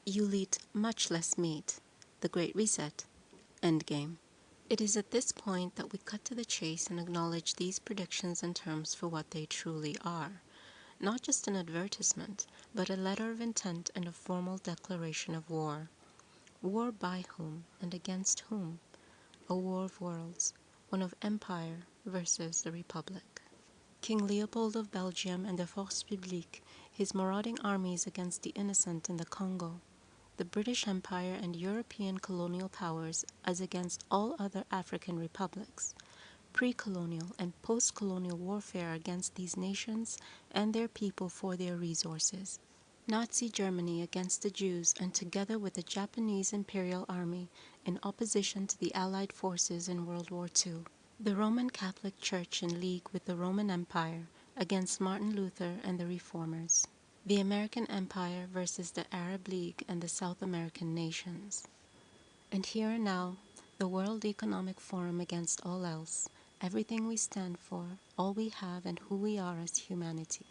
you'll eat much less meat. The Great Reset EndGame. It is at this point that we cut to the chase and acknowledge these predictions and terms for what they truly are. Not just an advertisement, but a letter of intent and a formal declaration of war. War by whom and against whom? A war of worlds, one of empire versus the republic. King Leopold of Belgium and the Force Publique, his marauding armies against the innocent in the Congo. The British Empire and European colonial powers as against all other African republics. Pre-colonial and post-colonial warfare against these nations and their people for their resources. Nazi Germany against the Jews and together with the Japanese Imperial Army in opposition to the Allied forces in World War II. The Roman Catholic Church in league with the Roman Empire against Martin Luther and the Reformers. The American Empire versus the Arab League and the South American nations. And here and now, the World Economic Forum against all else, everything we stand for, all we have and who we are as humanity.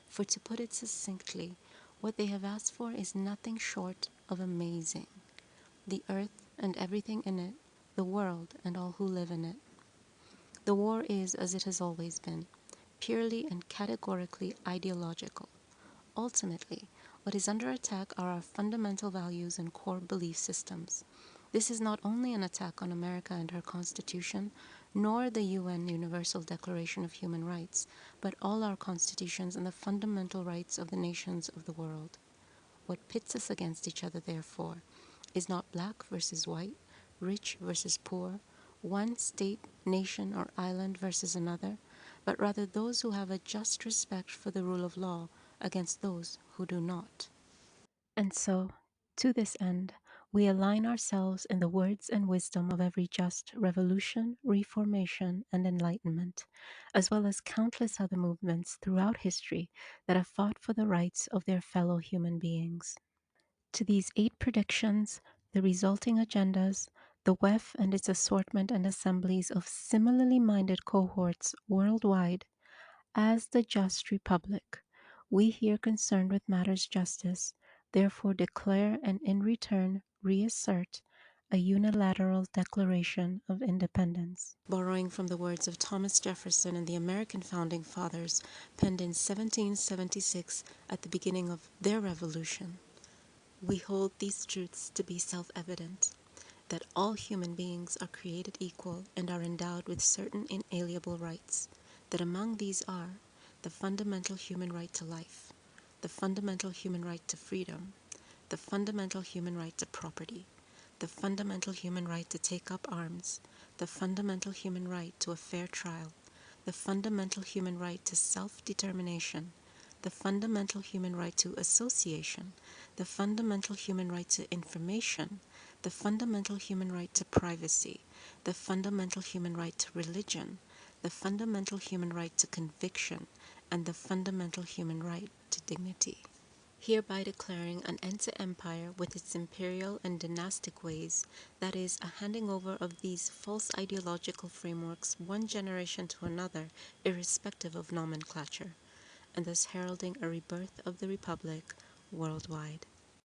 For to put it succinctly, what they have asked for is nothing short of amazing. The earth and everything in it, the world and all who live in it. The war is, as it has always been, purely and categorically ideological. Ultimately, what is under attack are our fundamental values and core belief systems. This is not only an attack on America and her Constitution, nor the UN Universal Declaration of Human Rights, but all our constitutions and the fundamental rights of the nations of the world. What pits us against each other, therefore, is not black versus white, rich versus poor, one state, nation, or island versus another, but rather those who have a just respect for the rule of law against those who do not. And so, to this end, we align ourselves in the words and wisdom of every just revolution, reformation, and enlightenment, as well as countless other movements throughout history that have fought for the rights of their fellow human beings. To these 8 predictions, the resulting agendas, the WEF and its assortment and assemblies of similarly minded cohorts worldwide, as the Just Republic, we here concerned with matters justice, therefore declare and in return reassert a unilateral declaration of independence. Borrowing from the words of Thomas Jefferson and the American Founding Fathers, penned in 1776 at the beginning of their revolution. We hold these truths to be self-evident, that all human beings are created equal and are endowed with certain inalienable rights, that among these are the fundamental human right to life, the fundamental human right to freedom, the fundamental human right to property, the fundamental human right to take up arms, the fundamental human right to a fair trial, the fundamental human right to self-determination, the fundamental human right to association, the fundamental human right to information, the fundamental human right to privacy, the fundamental human right to religion, the fundamental human right to conviction, and the fundamental human right to dignity. Hereby declaring an end to empire with its imperial and dynastic ways, that is, a handing over of these false ideological frameworks one generation to another, irrespective of nomenclature, and thus heralding a rebirth of the Republic worldwide.